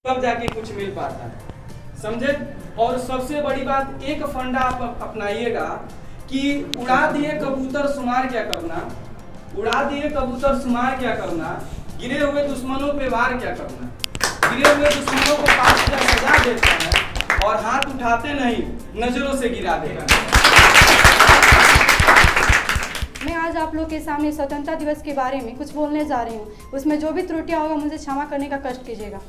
तब जाके कुछ मिल पाता है, समझे। और सबसे बड़ी बात, एक फंडा आप अपनाइएगा कि उड़ा दिए कबूतर शुमार क्या करना, उड़ा दिए कबूतर शुमार क्या करना, गिरे हुए दुश्मनों पे वार क्या करना। गिरे हुए दुश्मनों को 5,000 सजा देता है और हाथ उठाते नहीं, नजरों से गिरा देगा। मैं आज आप लोग के सामने स्वतंत्रता दिवस के बारे में कुछ बोलने जा रही हूँ। उसमें जो भी त्रुटियां होगा मुझे क्षमा करने का कष्ट कीजिएगा।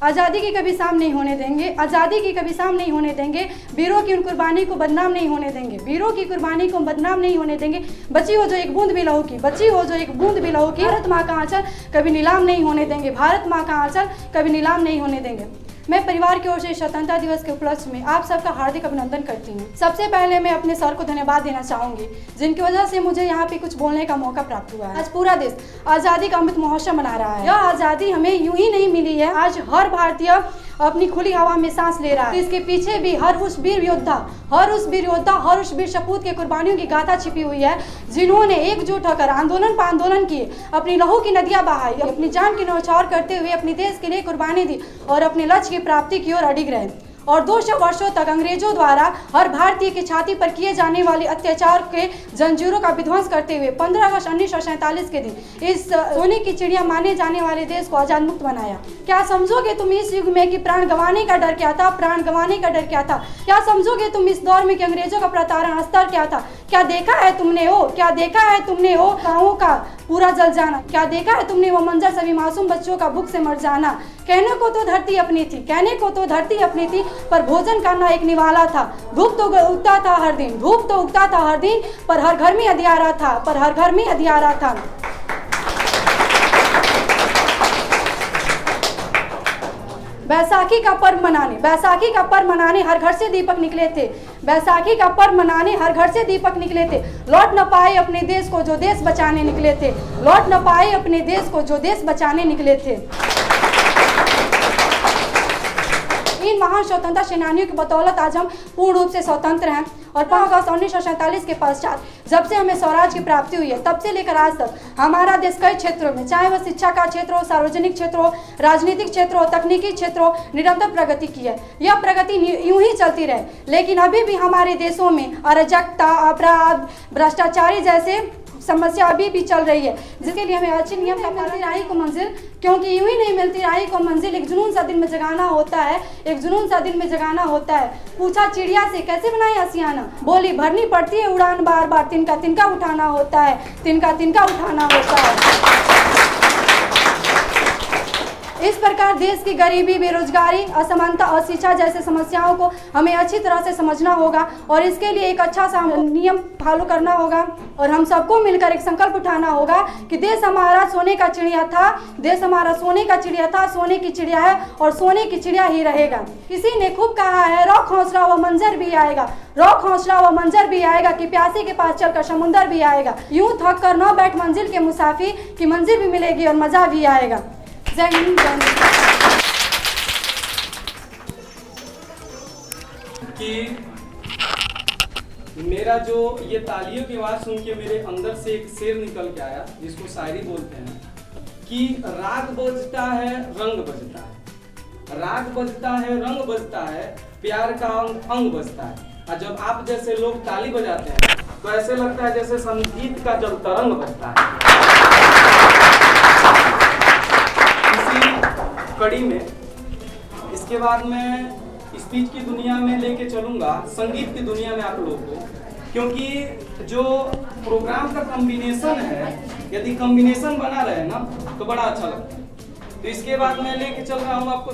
आज़ादी की कभी शाम नहीं होने देंगे, आज़ादी की कभी शाम नहीं होने देंगे। वीरों की उन कुर्बानी को बदनाम नहीं होने देंगे, वीरों की कुर्बानी को बदनाम नहीं होने देंगे। बची हो जो एक बूंद भी लहू की, बची हो जो एक बूंद भी लहू की। भारत माँ का आंचल कभी नीलाम नहीं होने देंगे, भारत माँ का आंचल कभी नीलाम नहीं होने देंगे। मैं परिवार की ओर से स्वतंत्रता दिवस के उपलक्ष्य में आप सबका हार्दिक अभिनंदन करती हूँ। सबसे पहले मैं अपने सर को धन्यवाद देना चाहूँगी, जिनकी वजह से मुझे यहाँ पे कुछ बोलने का मौका प्राप्त हुआ है। आज पूरा देश आज़ादी का अमृत महोत्सव मना रहा है। यह आज़ादी हमें यूं ही नहीं मिली है, आज हर भारतीय अपनी खुली हवा में सांस ले रहा है। इसके पीछे भी हर उस वीर योद्धा, हर उस वीर सपूत के कुर्बानियों की गाथा छिपी हुई है, जिन्होंने एकजुट होकर आंदोलन पर आंदोलन किए, अपनी लहू की नदियां बहाई, अपनी जान की न्यौछावर करते हुए अपने देश के लिए कुर्बानी दी और अपने लक्ष्य की प्राप्ति की ओर अडिग रहे। और 200 वर्षों तक अंग्रेजों द्वारा हर भारतीय की छाती पर किए जाने वाले अत्याचार के जंजीरों का विध्वंस करते हुए 15 अगस्त 1947 के दिन इस सोने की चिड़िया माने जाने वाले देश को आजाद मुक्त बनाया। क्या समझोगे तुम इस युग में कि प्राण गंवाने का डर क्या था, प्राण गंवाने का डर क्या था? क्या समझोगे तुम इस दौर में कि अंग्रेजों का प्रताड़ना स्तर क्या था? क्या देखा है तुमने वो, क्या देखा है तुमने वो गाँवों का पूरा जल जाना? क्या देखा है तुमने वो मंजर, सभी मासूम बच्चों का भूख से मर जाना? कहने को तो धरती अपनी थी, कहने को तो धरती अपनी थी, पर भोजन करना एक निवाला था। धूप तो उगता था हर दिन, धूप तो उगता था हर दिन, पर हर घर में अंधियारा था, पर हर घर में अंधियारा था। बैसाखी का पर्व मनाने, बैसाखी का पर्व मनाने हर घर से दीपक निकले थे, बैसाखी का पर्व मनाने हर घर से दीपक निकले थे। लौट न पाए अपने देश को जो देश बचाने निकले थे, लौट न पाए अपने देश को जो देश बचाने निकले थे। इन महान स्वतंत्रता सेनानियों की बदौलत आज हम पूर्ण रूप से स्वतंत्र हैं। और 5 अगस्त 1947 के पश्चात जब से हमें स्वराज की प्राप्ति हुई है, तब से लेकर आज तक हमारा देश कई क्षेत्रों में, चाहे वह शिक्षा का क्षेत्र हो, सार्वजनिक क्षेत्र हो, राजनीतिक क्षेत्र हो, तकनीकी क्षेत्र हो, निरंतर प्रगति की है। यह प्रगति यूं ही चलती रहे, लेकिन अभी भी हमारे देशों में अराजकता, अपराध, भ्रष्टाचारी जैसे समस्या अभी भी चल रही है, जिसके लिए हमें अच्छे नियम का पालन राही को मंजिल, क्योंकि यूं ही नहीं मिलती राही को मंजिल, एक जुनून सा दिल में जगाना होता है, एक जुनून सा दिल में जगाना होता है। पूछा चिड़िया से कैसे बनाए आसियाना, बोली भरनी पड़ती है उड़ान बार बार, तिनका तिनका उठाना होता है, तिनका तिनका उठाना होता है। इस प्रकार देश की गरीबी, बेरोजगारी, असमानता और शिक्षा जैसे समस्याओं को हमें अच्छी तरह से समझना होगा और इसके लिए एक अच्छा सा नियम फॉलो करना होगा और हम सबको मिलकर एक संकल्प उठाना होगा कि देश हमारा सोने का चिड़िया था, देश हमारा सोने का चिड़िया था, सोने की चिड़िया है और सोने की चिड़िया ही रहेगा। किसी ने खूब कहा है, रौख हौसला व मंजर भी आएगा, रौख हौसला व मंजर भी आएगा कि प्यासी के पास चलकर समुंदर भी आएगा। यूं थक कर न बैठ मंजिल के मुसाफिर की मंजिल भी मिलेगी और मजा भी आएगा। जय हिंद, जय हिंद। कि मेरा जो ये तालियों की आवाज सुन के मेरे अंदर से एक शेर निकल के आया, जिसको शायरी बोलते हैं, कि राग बजता है रंग बजता है, राग बजता है रंग बजता है, प्यार का अंग बजता है। और जब आप जैसे लोग ताली बजाते हैं तो ऐसे लगता है जैसे संगीत का जब तरंग बजता है। कड़ी में इसके बाद मैं स्पीच की दुनिया में लेके चलूंगा संगीत की दुनिया में आप लोगों को, क्योंकि जो प्रोग्राम का कॉम्बिनेशन है, यदि कॉम्बिनेशन बना रहे ना तो बड़ा अच्छा लगता है। तो इसके बाद मैं लेके चल रहा हूँ आपको